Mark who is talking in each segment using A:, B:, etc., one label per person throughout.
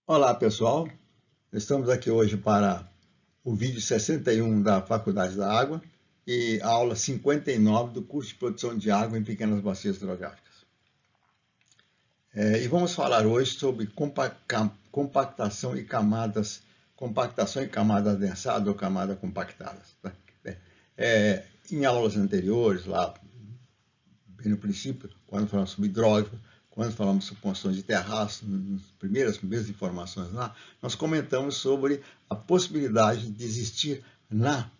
A: Olá pessoal, estamos aqui hoje para o vídeo 61 da Faculdade da Água e a aula 59 do curso de produção de água em pequenas bacias hidrográficas. E vamos falar hoje sobre compactação e camadas adensadas ou camadas compactadas. Tá? Em aulas anteriores, lá bem no princípio, quando falamos sobre hidrógrafo, quando falamos sobre construção de terraço, nas primeiras informações lá, nós comentamos sobre a possibilidade de existir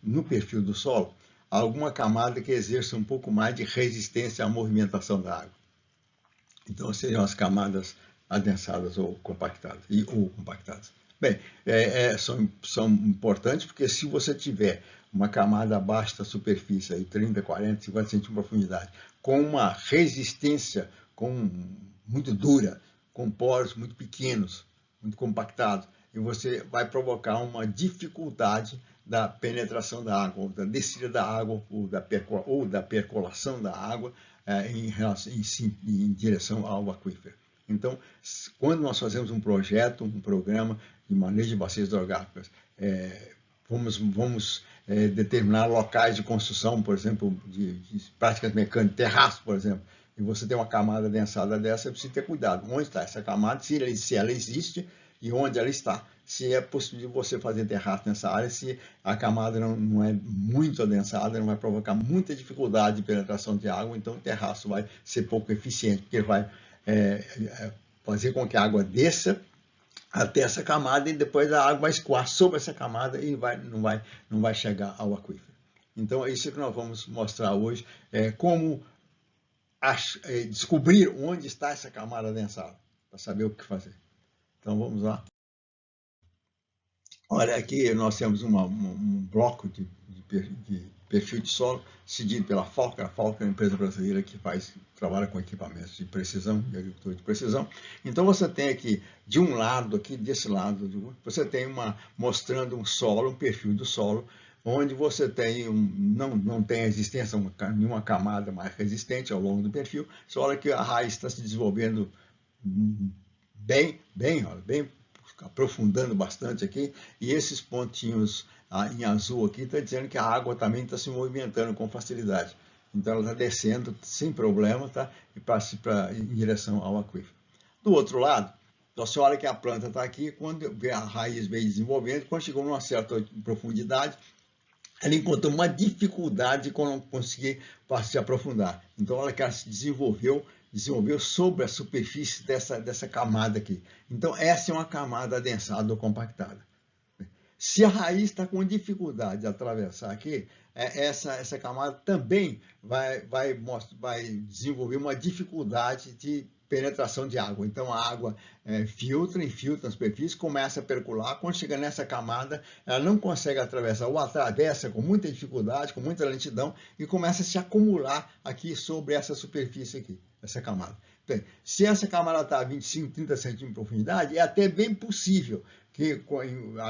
A: no perfil do solo alguma camada que exerça um pouco mais de resistência à movimentação da água. Então, seriam as camadas adensadas ou compactadas. Bem, são importantes porque se você tiver uma camada abaixo da superfície, aí 30, 40, 50 centímetros de profundidade, com uma resistência muito dura, com poros muito pequenos, muito compactados, e você vai provocar uma dificuldade da penetração da água, ou da descida da água, ou da percolação da água em direção ao aquífero. Então, quando nós fazemos um projeto, um programa de manejo de bacias hidrográficas, vamos determinar locais de construção, por exemplo, de práticas mecânicas, terraço, por exemplo, e você tem uma camada adensada dessa, você precisa ter cuidado. Onde está essa camada, se ela existe e onde ela está, se é possível você fazer terraço nessa área, se a camada não é muito adensada, não vai provocar muita dificuldade de penetração de água, então o terraço vai ser pouco eficiente, porque vai fazer com que a água desça até essa camada e depois a água vai escoar sobre essa camada e não vai chegar ao aquífero. Então é isso que nós vamos mostrar hoje, como descobrir onde está essa camada adensada, para saber o que fazer. Então vamos lá. Olha, aqui nós temos um bloco de perfil de solo cedido pela Falcon. A Falcon é uma empresa brasileira que trabalha com equipamentos de precisão, de agricultura de precisão. Então você tem aqui, de um lado, aqui desse lado, você tem mostrando um solo, um perfil do solo, onde você tem não tem existência nenhuma camada mais resistente ao longo do perfil. Você olha que a raiz está se desenvolvendo bem aprofundando bastante aqui, e esses pontinhos em azul aqui está dizendo que a água também está se movimentando com facilidade. Então ela está descendo sem problema, tá? Em direção ao aquífero. Do outro lado, você olha que a planta está aqui, quando a raiz veio desenvolvendo, quando chegou numa certa profundidade, ela encontrou uma dificuldade de conseguir se aprofundar. Então olha que ela se desenvolveu sobre a superfície dessa camada aqui. Então essa é uma camada adensada ou compactada. Se a raiz está com dificuldade de atravessar aqui, essa camada também vai desenvolver uma dificuldade de penetração de água. Então a água infiltra na superfície, começa a percolar. Quando chega nessa camada, ela não consegue atravessar ou atravessa com muita dificuldade, com muita lentidão e começa a se acumular aqui sobre essa superfície aqui, essa camada. Então, se essa camada está a 25, 30 centímetros de profundidade, é até bem possível que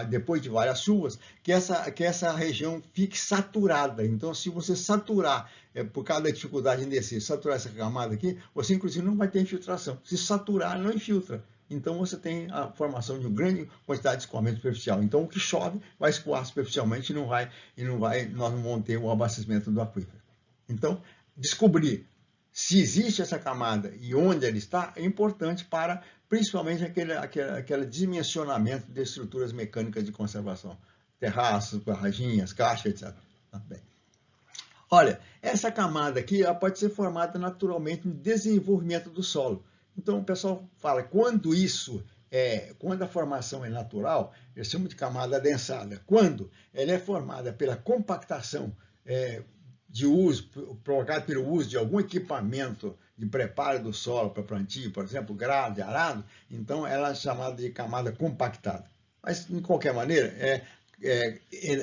A: depois de várias chuvas, que essa região fique saturada. Então, se você saturar, por causa da dificuldade em descer, saturar essa camada aqui, você inclusive não vai ter infiltração. Se saturar, não infiltra. Então você tem a formação de uma grande quantidade de escoamento superficial. Então o que chove vai escoar superficialmente e nós não vamos ter o abastecimento do aquífero. Então, descobrir se existe essa camada e onde ela está é importante para principalmente aquele dimensionamento de estruturas mecânicas de conservação, terraços, barraginhas, caixas, etc. Bem. Olha, essa camada aqui ela pode ser formada naturalmente no desenvolvimento do solo. Então o pessoal fala, quando a formação é natural, eu chamo de camada adensada. Quando ela é formada pela compactação de uso, provocado pelo uso de algum equipamento de preparo do solo para plantio, por exemplo, grade, arado, então ela é chamada de camada compactada. Mas, de qualquer maneira,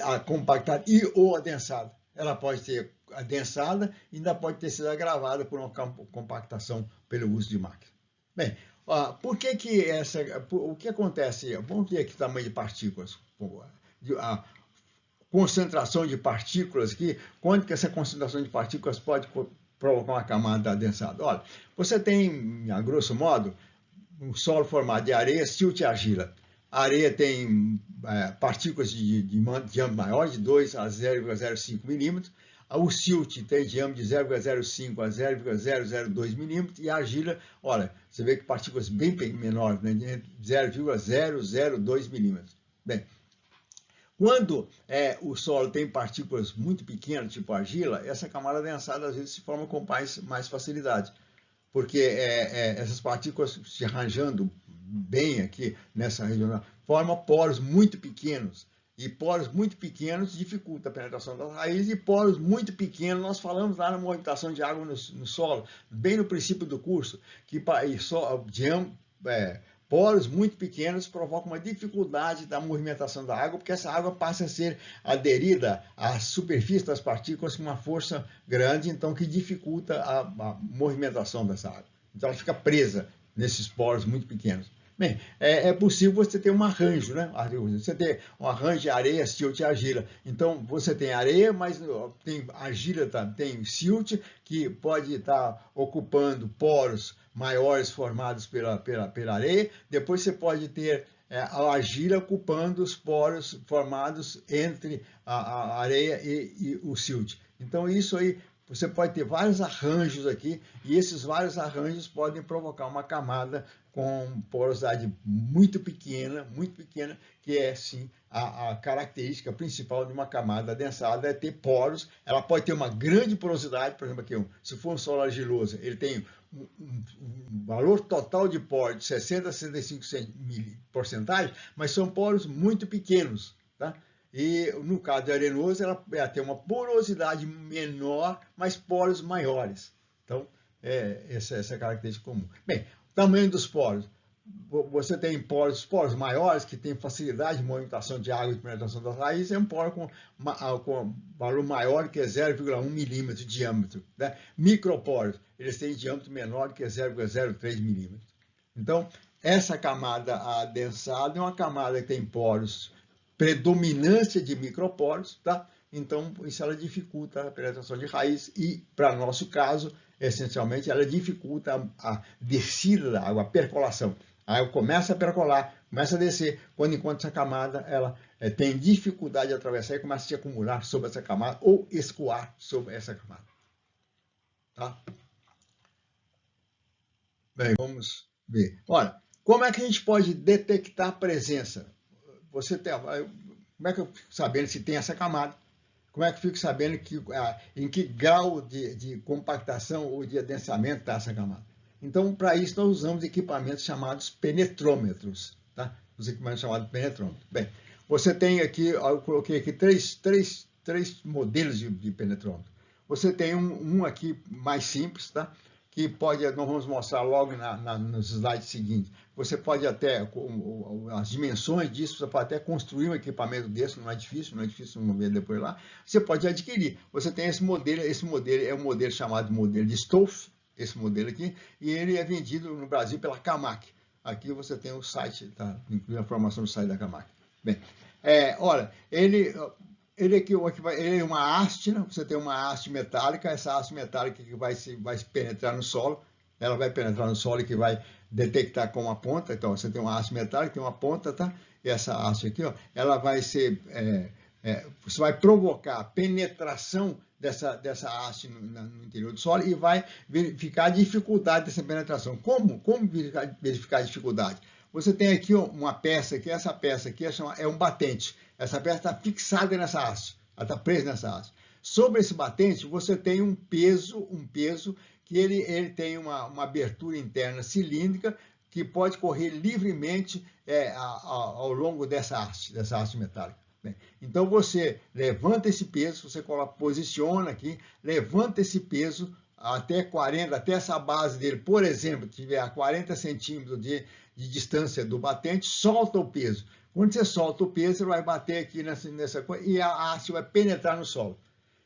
A: a compactada e ou adensada. Ela pode ser adensada e ainda pode ter sido agravada por uma compactação pelo uso de máquina. Bem, o que acontece? Vamos ver aqui o tamanho de partículas. A concentração de partículas aqui, quanto que essa concentração de partículas pode provocar uma camada adensada? Olha, você tem, a grosso modo, um solo formado de areia, silt e argila. A areia tem partículas de diâmetro maior, de 2 a 0,05 milímetros. O silt tem diâmetro de 0,05 a 0,002 milímetros. E a argila, olha, você vê que partículas bem menores, né, de 0,002 milímetros. Bem, quando o solo tem partículas muito pequenas, tipo argila, essa camada densada às vezes se forma com mais facilidade, porque essas partículas se arranjando bem aqui nessa região, formam poros muito pequenos, e poros muito pequenos dificultam a penetração das raízes, e poros muito pequenos, nós falamos lá na movimentação de água no solo, bem no princípio do curso, que poros muito pequenos provocam uma dificuldade da movimentação da água, porque essa água passa a ser aderida à superfície das partículas com uma força grande, então que dificulta a movimentação dessa água. Então ela fica presa nesses poros muito pequenos. Bem, é possível você ter um arranjo, né? Você ter um arranjo de areia, silt e argila. Então, você tem areia, mas tem argila, tem silt, que pode estar ocupando poros maiores formados pela areia. Depois você pode ter a argila ocupando os poros formados entre a areia e o silt. Então, isso aí, você pode ter vários arranjos aqui, e esses vários arranjos podem provocar uma camada com porosidade muito pequena, que é, sim, a característica principal de uma camada adensada, é ter poros. Ela pode ter uma grande porosidade, por exemplo, aqui, se for um solo argiloso, ele tem um valor total de poros de 60 a 65%, mas são poros muito pequenos, tá? E no caso de arenoso, ela tem uma porosidade menor, mas poros maiores. Então, essa é a característica comum. Bem, tamanho dos poros. Você tem poros maiores, que têm facilidade de movimentação de água e de penetração das raízes, é um poro com valor maior, que é 0,1 milímetro de diâmetro. Né? Microporos, eles têm diâmetro menor, que é 0,03 milímetros. Então, essa camada adensada é uma camada que tem poros, predominância de microporos, tá? Então, isso ela dificulta a penetração de raiz e, para nosso caso, essencialmente, ela dificulta a descida da água, a percolação. A água começa a percolar, começa a descer, enquanto essa camada ela tem dificuldade de atravessar e começa a se acumular sobre essa camada ou escoar sobre essa camada. Tá? Bem, vamos ver. Olha, como é que a gente pode detectar a presença? Como é que eu fico sabendo se tem essa camada? Como é que eu fico sabendo em que grau de compactação ou de adensamento está essa camada? Então, para isso, nós usamos equipamentos chamados penetrômetros. Tá? Os equipamentos chamados penetrômetros. Bem, você tem aqui, eu coloquei aqui três modelos de penetrômetro. Você tem um aqui mais simples, tá? Que nós vamos mostrar logo nos slides seguintes. Você pode até, com as dimensões disso, você pode até construir um equipamento desse, não é difícil, vamos ver depois lá. Você pode adquirir. Você tem esse modelo é um modelo chamado modelo de Stoff, esse modelo aqui, e ele é vendido no Brasil pela Camac. Aqui você tem o site, tá? Inclui a informação do site da Camac. Bem, olha, ele é uma haste, né? Você tem uma haste metálica, essa haste metálica que vai penetrar no solo, ela vai penetrar no solo e que vai detectar com uma ponta. Então, você tem uma haste metálica, tem uma ponta, tá? E essa haste aqui, ó, ela vai ser, você vai provocar a penetração dessa haste no interior do solo e vai verificar a dificuldade dessa penetração. Como verificar a dificuldade? Você tem aqui uma peça, que essa peça aqui é um batente. Essa peça está fixada nessa haste, ela está presa nessa haste. Sobre esse batente, você tem um peso que ele tem uma abertura interna cilíndrica que pode correr livremente ao longo dessa haste metálica. Bem, então você levanta esse peso, você posiciona aqui, levanta esse peso até essa base dele, por exemplo, tiver a 40 centímetros de distância do batente, solta o peso. Quando você solta o peso, ele vai bater aqui nessa coisa e a haste vai penetrar no solo.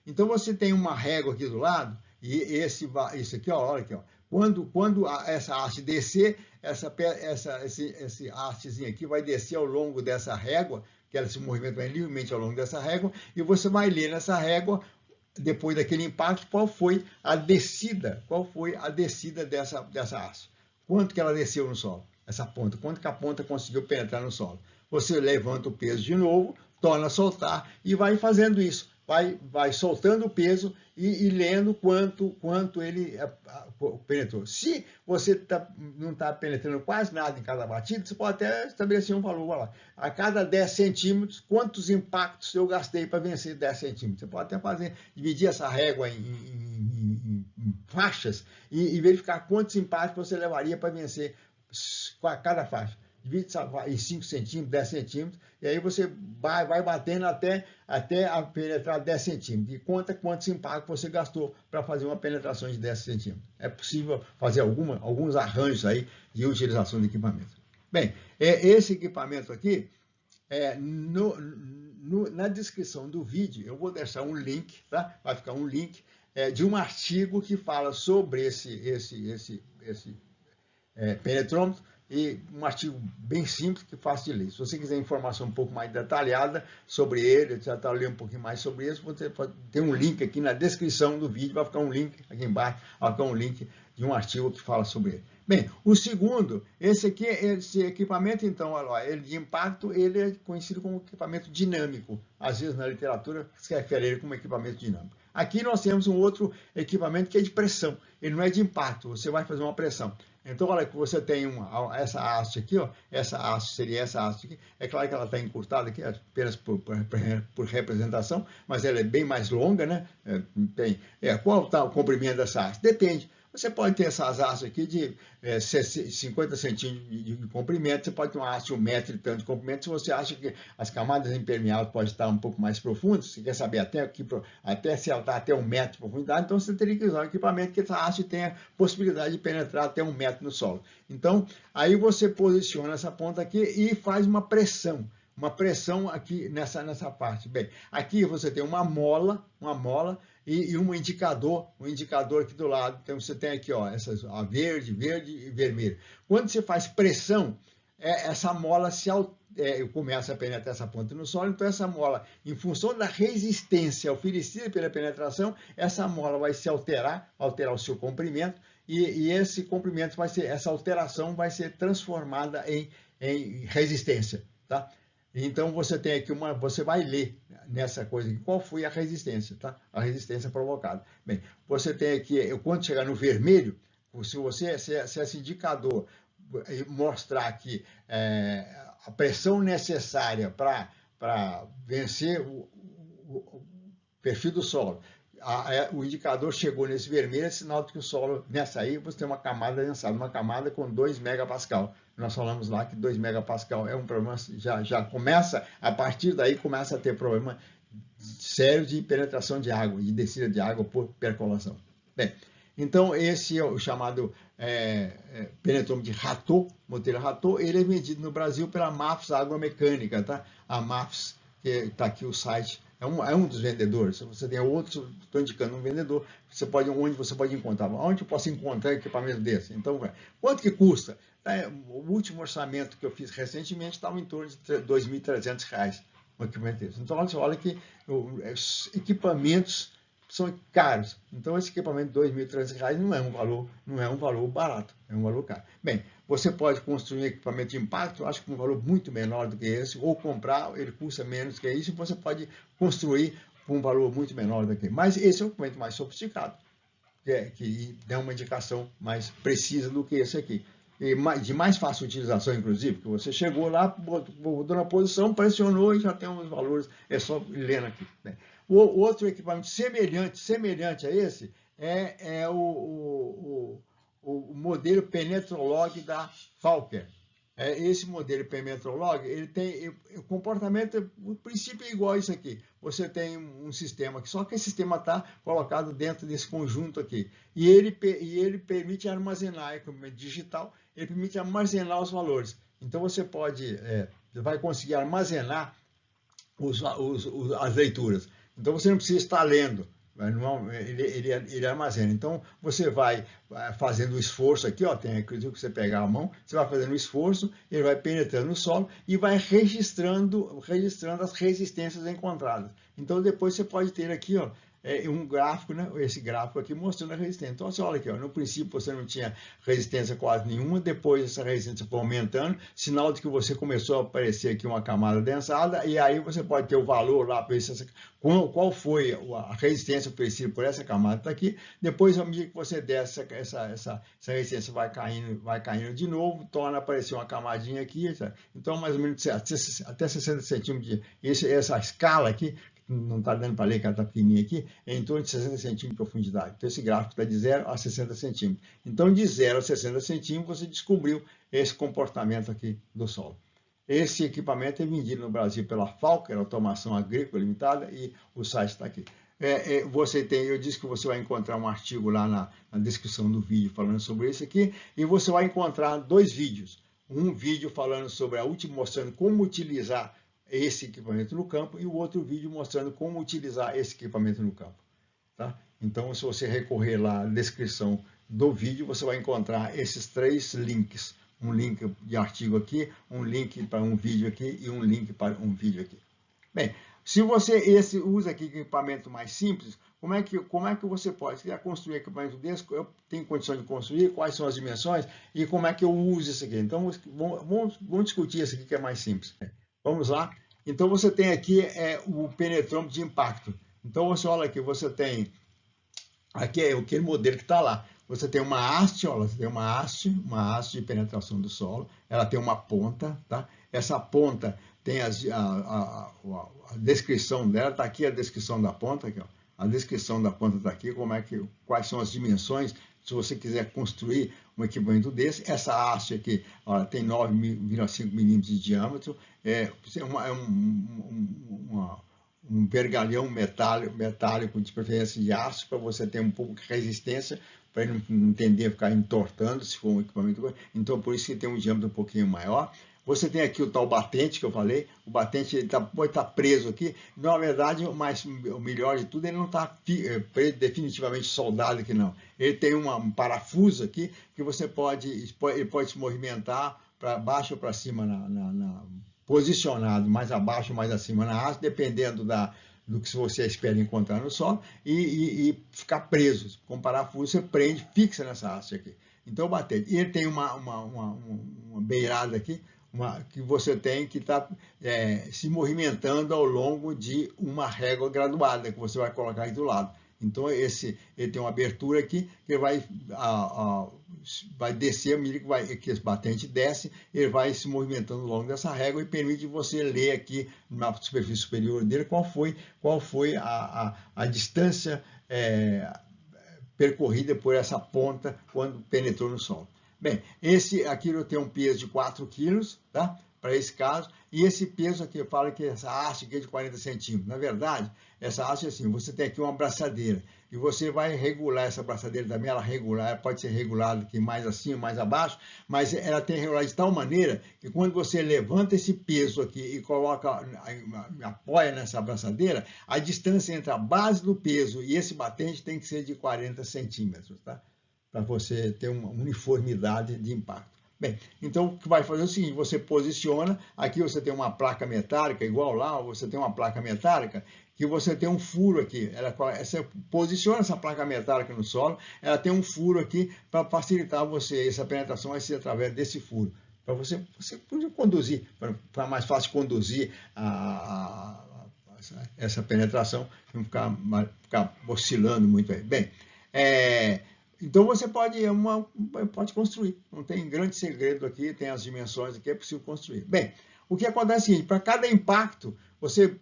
A: Então você tem uma régua aqui do lado, e isso aqui, ó, olha aqui, ó. Quando essa haste descer, esse hastezinho aqui vai descer ao longo dessa régua, que ela se movimenta livremente ao longo dessa régua, e você vai ler nessa régua, depois daquele impacto, qual foi a descida dessa haste. Quanto que ela desceu no solo. essa ponta, quanto que a ponta conseguiu penetrar no solo. Você levanta o peso de novo, torna a soltar e vai fazendo isso. Vai soltando o peso e lendo quanto ele penetrou. Se você não está penetrando quase nada em cada batida, você pode até estabelecer um valor lá. A cada 10 centímetros, quantos impactos eu gastei para vencer 10 centímetros? Você pode até dividir essa régua em faixas e verificar quantos impactos você levaria para vencer cada faixa. Divide em 5 centímetros, 10 centímetros, e aí você vai batendo até a penetrar 10 centímetros. E conta quantos impactos você gastou para fazer uma penetração de 10 centímetros. É possível fazer alguns arranjos aí de utilização de equipamento. Bem, esse equipamento aqui, na descrição do vídeo, eu vou deixar um link, tá? Vai ficar um link de um artigo que fala sobre esse penetrômetro, e um artigo bem simples que fácil de ler. Se você quiser informação um pouco mais detalhada sobre ele, já está lendo um pouquinho mais sobre isso, você pode ter um link aqui na descrição do vídeo, vai ficar um link aqui embaixo, vai ficar um link de um artigo que fala sobre ele. Bem, o segundo, esse equipamento, então, olha, ele de impacto, ele é conhecido como equipamento dinâmico. Às vezes na literatura se refere a ele como equipamento dinâmico. Aqui nós temos um outro equipamento que é de pressão, ele não é de impacto, você vai fazer uma pressão. Então, olha que você tem essa haste aqui, ó, essa haste seria essa haste aqui. É claro que ela está encurtada aqui apenas por representação, mas ela é bem mais longa, né? Qual está o comprimento dessa haste? Depende. Você pode ter essas hastes aqui de 50 centímetros de comprimento, você pode ter uma haste de 1 metro e tanto de comprimento. Se você acha que as camadas impermeáveis podem estar um pouco mais profundas, você quer saber até se ela está até 1 metro de profundidade, então você teria que usar um equipamento que essa haste tenha possibilidade de penetrar até 1 metro no solo. Então, aí você posiciona essa ponta aqui e faz uma pressão aqui nessa parte. Bem, aqui você tem uma mola e um indicador aqui do lado. Então você tem aqui, ó, a verde e vermelho. Quando você faz pressão, essa mola começa a penetrar essa ponta no solo, então essa mola, em função da resistência oferecida pela penetração, essa mola vai se alterar o seu comprimento, e esse comprimento essa alteração vai ser transformada em resistência, tá? Então você tem aqui você vai ler nessa coisa aqui, qual foi a resistência, tá? A resistência provocada. Bem, você tem aqui, quando chegar no vermelho, se esse indicador mostrar aqui a pressão necessária para vencer o perfil do solo, o indicador chegou nesse vermelho, é sinal de que o solo, nessa aí, você tem uma camada densada, uma camada com 2 megapascal. Nós falamos lá que 2 megapascal é um problema, já começa, a partir daí começa a ter problema sério de penetração de água, de descida de água por percolação. Bem, então esse é o chamado penetrômetro de Ratot, modelo Ratot, ele é vendido no Brasil pela MAFS Agromecânica, tá? A MAFS, que está aqui o site, é um dos vendedores. Se você tem outros, estou indicando um vendedor, onde você pode encontrar. Onde eu posso encontrar equipamento desse? Então, quanto que custa? O último orçamento que eu fiz recentemente estava em torno de R$ 2.300 um equipamento desse. Então, você olha que os equipamentos são caros. Então, esse equipamento de R$ 2.300 não é um valor barato, é um valor caro. Bem, você pode construir um equipamento de impacto, acho que com um valor muito menor do que esse, ou comprar, ele custa menos que isso, e você pode construir com um valor muito menor do que esse. Mas esse é um equipamento mais sofisticado, que dá uma indicação mais precisa do que esse aqui. E de mais fácil utilização, inclusive, que você chegou lá, botou na posição, pressionou e já tem uns valores, é só lendo aqui, né? O outro equipamento semelhante a esse é o modelo Penetrolog da Falker. Esse modelo Penetrolog, ele tem o comportamento, o princípio é igual a isso aqui. Você tem um sistema aqui, só que esse sistema está colocado dentro desse conjunto aqui. E ele permite armazenar, é digital, ele permite armazenar os valores. Então você vai conseguir armazenar as leituras. Então você não precisa estar lendo. Ele armazena. Então você vai fazendo o esforço aqui, ó, tem aqui que você pegar a mão, você vai fazendo o esforço, ele vai penetrando no solo e vai registrando as resistências encontradas. Então depois você pode ter aqui, ó, um gráfico, né? Esse gráfico aqui mostrando a resistência. Então, você olha aqui, ó, no princípio você não tinha resistência quase nenhuma, depois essa resistência foi aumentando, sinal de que você começou a aparecer aqui uma camada densada, e aí você pode ter o valor lá, para ver qual foi a resistência oferecida por essa camada está aqui. Depois, à medida que você desce, essa resistência vai caindo de novo, torna a aparecer uma camadinha aqui, sabe? Então, mais ou menos até 60 centímetros, essa escala aqui, não está dando para ler que ela está pequenininha aqui, é em torno de 60 centímetros de profundidade. Então, esse gráfico está de 0 a 60 centímetros. Então, de 0 a 60 centímetros, você descobriu esse comportamento aqui do solo. Esse equipamento é vendido no Brasil pela Falker, Automação Agrícola Limitada, e o site está aqui. Eu disse que você vai encontrar um artigo lá na descrição do vídeo falando sobre isso aqui, e você vai encontrar 2 vídeos. Um vídeo falando sobre mostrando como utilizar esse equipamento no campo, e o outro vídeo mostrando como utilizar esse equipamento no campo. Tá? Então, se você recorrer lá na descrição do vídeo, você vai encontrar esses 3 links. Um link de artigo aqui, um link para um vídeo aqui e um link para um vídeo aqui. Bem, se você usa aqui equipamento mais simples, como é que você pode? Se quiser construir equipamento desse, eu tenho condição de construir, quais são as dimensões e como é que eu uso isso aqui. Então, vamos discutir isso aqui que é mais simples. Vamos lá? Então, você tem aqui o penetrômetro de impacto. Então, você olha aqui, você tem, aqui é aquele modelo que está lá. Você tem uma haste, olha, você tem uma haste de penetração do solo, ela tem uma ponta, tá? Essa ponta tem a descrição dela, está aqui a descrição da ponta, aqui, ó. A descrição da ponta está aqui, quais são as dimensões, se você quiser construir um equipamento desse. Essa haste aqui, ó, tem 9,5 milímetros de diâmetro, um vergalhão metálico de preferência de aço, para você ter um pouco de resistência, para ele não tender a ficar entortando, se for um equipamento. Então, por isso que tem um diâmetro um pouquinho maior. Você tem aqui o tal batente que eu falei, o batente pode estar preso aqui. Na verdade, o melhor de tudo, ele não está definitivamente soldado aqui, não. Ele tem um parafuso aqui que ele pode se movimentar para baixo ou para cima, posicionado mais abaixo ou mais acima na haste, dependendo do que você espera encontrar no solo, e ficar preso. Com parafuso, você prende, fixa nessa haste aqui. Então, o batente. E ele tem uma beirada aqui, que você tem que estar se movimentando ao longo de uma régua graduada, que você vai colocar aí do lado. Então, ele tem uma abertura aqui, que vai descer, à medida que esse batente desce, ele vai se movimentando ao longo dessa régua e permite você ler aqui na superfície superior dele qual foi a distância percorrida por essa ponta quando penetrou no solo. Bem, aqui eu tenho um peso de 4 kg, tá? Para esse caso, e esse peso aqui, eu falo que essa haste aqui é de 40 centímetros. Na verdade, essa haste é assim, você tem aqui uma abraçadeira, e você vai regular essa abraçadeira também, ela pode ser regulada aqui mais acima, mais abaixo, mas ela tem regulado de tal maneira que quando você levanta esse peso aqui e apoia nessa abraçadeira, a distância entre a base do peso e esse batente tem que ser de 40 centímetros, tá? Para você ter uma uniformidade de impacto. Bem, então o que vai fazer é o seguinte, você posiciona, aqui você tem uma placa metálica, igual lá, você tem uma placa metálica, que você tem um furo aqui, você posiciona essa placa metálica no solo, ela tem um furo aqui para facilitar essa penetração vai ser através desse furo, para você conduzir, para ficar mais fácil conduzir essa penetração, não ficar oscilando muito aí. Bem, então você pode construir, não tem grande segredo aqui, tem as dimensões aqui, é possível construir. Bem, o que acontece é o seguinte, para cada impacto, você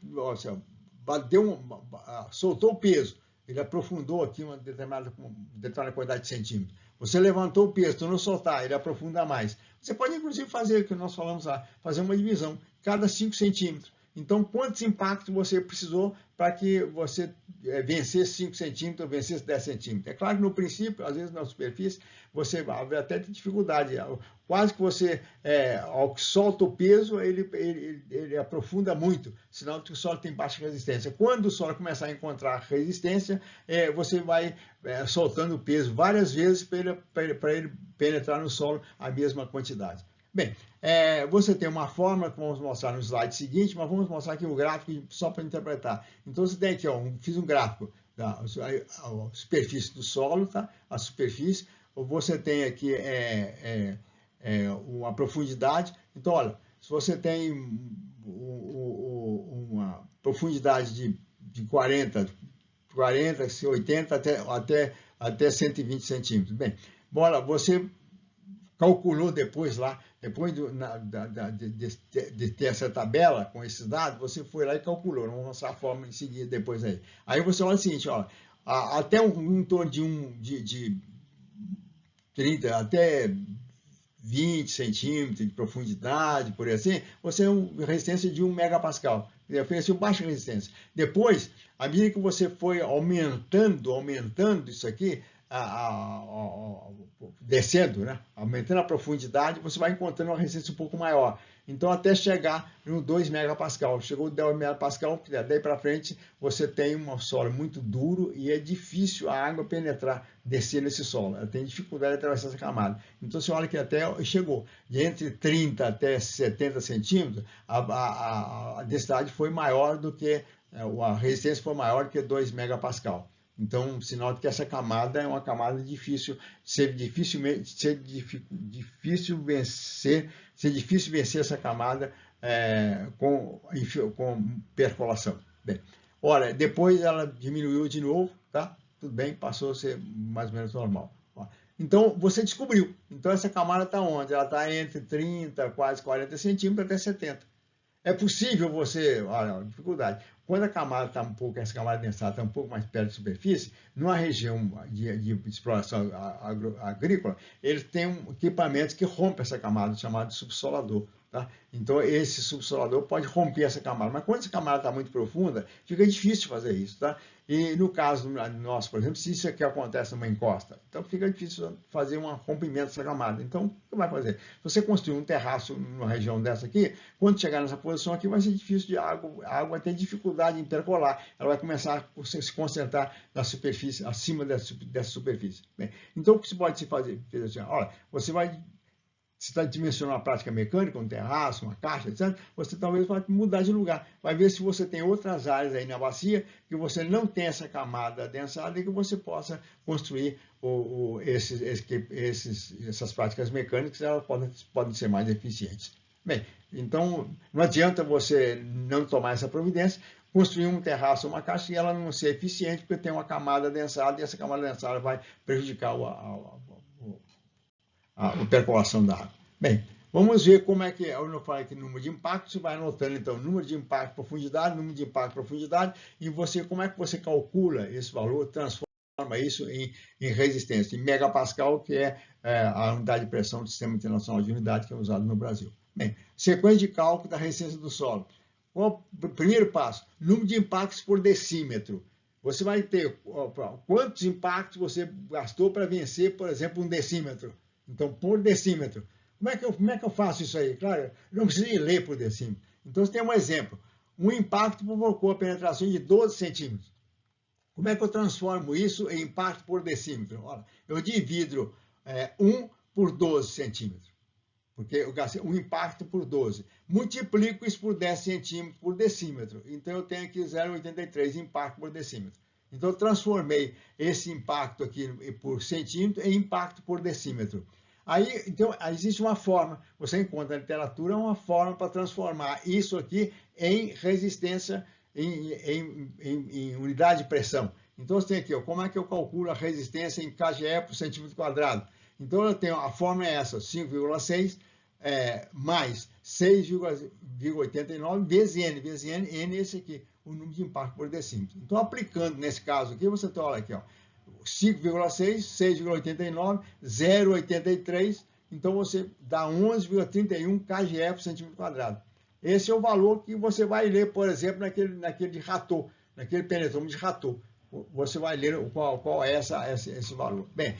A: soltou o peso, ele aprofundou aqui uma determinada quantidade de centímetros. Você levantou o peso, tornou soltar, ele aprofunda mais. Você pode inclusive fazer o que nós falamos lá, fazer uma divisão, cada 5 centímetros. Então, quantos impactos você precisou para que você vencesse 5 centímetros ou vencesse 10 centímetros? É claro que no princípio, às vezes na superfície, você vai até ter dificuldade. Quase que você, ao que solta o peso, ele aprofunda muito, sinal de que o solo tem baixa resistência. Quando o solo começar a encontrar resistência, você vai soltando o peso várias vezes para ele penetrar no solo a mesma quantidade. Bem, você tem uma fórmula que vamos mostrar no slide seguinte, mas vamos mostrar aqui o gráfico só para interpretar. Então, você tem aqui, fiz um gráfico tá? A superfície do solo, tá? A superfície, você tem aqui uma profundidade. Então, olha, se você tem uma profundidade de 40, 80 até 120 centímetros. Bem, bora, você calculou depois lá, depois de ter essa tabela com esses dados, você foi lá e calculou. Vamos mostrar a forma em seguida depois aí. Aí você olha o seguinte, ó, até em torno de 30, até 20 centímetros de profundidade, por aí assim, você tem uma resistência de 1 megapascal. Ele ofereceu baixa resistência. Depois, à medida que você foi aumentando isso aqui, descendo, né? Aumentando a profundidade, você vai encontrando uma resistência um pouco maior. Então, até chegar no 2 megapascal. Chegou 2 megapascal, daí para frente, você tem um solo muito duro e é difícil a água penetrar, descer nesse solo. Ela tem dificuldade de atravessar essa camada. Então, você olha que até chegou de entre 30 até 70 centímetros, a densidade foi maior do que, a resistência foi maior do que 2 megapascal. Então, sinal de que essa camada é uma camada difícil vencer essa camada com percolação. Bem, olha, depois ela diminuiu de novo, tá? Tudo bem, passou a ser mais ou menos normal. Então, você descobriu. Então, essa camada está onde? Ela está entre 30, quase 40 centímetros até 70. É possível você, olha, dificuldade. Quando a camada está essa camada densária está um pouco mais perto da superfície, numa região de exploração agrícola, eles têm equipamentos que rompem essa camada, chamado de subsolador. Tá? Então, esse subsolador pode romper essa camada. Mas quando essa camada está muito profunda, fica difícil fazer isso. Tá? E no caso nosso, por exemplo, se isso aqui acontece numa encosta, então fica difícil fazer um rompimento dessa camada. Então, o que vai fazer? Se você construir um terraço numa região dessa aqui, quando chegar nessa posição aqui, vai ser difícil de água. A água vai ter dificuldade em percolar. Ela vai começar a se concentrar na superfície, acima dessa superfície. Bem, então, o que se pode fazer? Olha, você está dimensionando uma prática mecânica, um terraço, uma caixa, etc., você talvez vai mudar de lugar. Vai ver se você tem outras áreas aí na bacia que você não tem essa camada adensada e que você possa construir essas práticas mecânicas, elas podem ser mais eficientes. Bem, então não adianta você não tomar essa providência, construir um terraço ou uma caixa e ela não ser eficiente porque tem uma camada adensada e essa camada adensada vai prejudicar a percolação da água. Bem, vamos ver como é que, eu falei aqui número de impacto, você vai anotando então número de impacto, profundidade, número de impacto, profundidade, e como é que você calcula esse valor, transforma isso em resistência, em megapascal, que é a unidade de pressão do Sistema Internacional de Unidade que é usado no Brasil. Bem, sequência de cálculo da resistência do solo. Primeiro passo, número de impactos por decímetro. Você vai ter quantos impactos você gastou para vencer, por exemplo, um decímetro. Então, por decímetro. Como é que eu faço isso aí? Claro, eu não preciso ler por decímetro. Então, você tem um exemplo. Um impacto provocou a penetração de 12 centímetros. Como é que eu transformo isso em impacto por decímetro? Olha, eu divido 1 por 12 centímetros. Porque eu gastei um impacto por 12. Multiplico isso por 10 centímetros por decímetro. Então, eu tenho aqui 0,83 impacto por decímetro. Então, eu transformei esse impacto aqui por centímetro em impacto por decímetro. Aí, então, existe uma forma, você encontra na literatura uma forma para transformar isso aqui em resistência, em unidade de pressão. Então, você tem aqui, como é que eu calculo a resistência em kgE por centímetro quadrado? Então, eu tenho, a fórmula é essa, 5,6 mais 6,89 vezes N. N é esse aqui, o número de impacto por decímetro. Então, aplicando nesse caso aqui, você tem, olha aqui, ó, 5,6, 6,89, 0,83, então você dá 11,31 kgE por centímetro quadrado. Esse é o valor que você vai ler, por exemplo, naquele de Ratot, naquele penetrômetro de Ratot. Você vai ler qual é esse valor. Bem,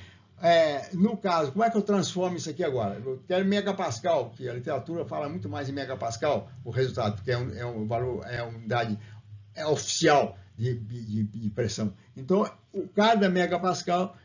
A: no caso, como é que eu transformo isso aqui agora? Eu quero megapascal, que a literatura fala muito mais em megapascal, o resultado, porque é um valor, é uma unidade oficial de pressão. Então, cada megapascal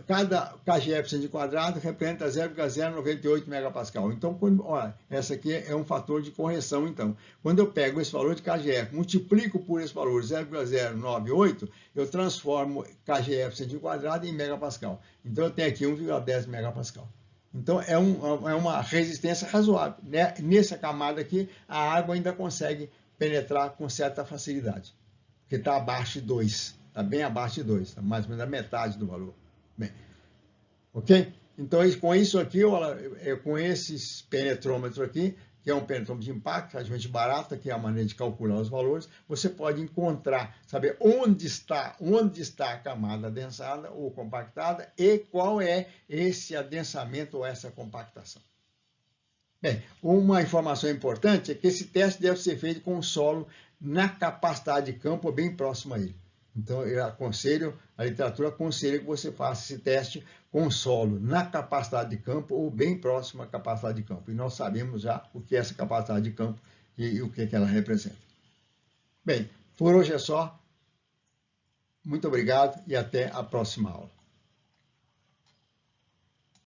A: cada kgf por centímetro quadrado representa 0,098 megapascal. Então, olha, essa aqui é um fator de correção. Então, quando eu pego esse valor de kgf, multiplico por esse valor 0,098, eu transformo kgf por centímetro quadrado em megapascal. Então, eu tenho aqui 1,10 megapascal. Então, é uma resistência razoável. Né? Nessa camada aqui, a água ainda consegue penetrar com certa facilidade, porque está abaixo de 2. Está bem abaixo de 2, está mais ou menos a metade do valor. Bem, ok? Então, com isso aqui, com esses penetrômetros aqui, que é um penetrômetro de impacto, relativamente barato, que é a maneira de calcular os valores, você pode encontrar, saber onde está a camada adensada ou compactada e qual é esse adensamento ou essa compactação. Bem, uma informação importante é que esse teste deve ser feito com o solo na capacidade de campo ou bem próximo a ele. Então, a literatura aconselha que você faça esse teste com o solo na capacidade de campo ou bem próximo à capacidade de campo. E nós sabemos já o que é essa capacidade de campo e o que ela representa. Bem, por hoje é só. Muito obrigado e até a próxima aula.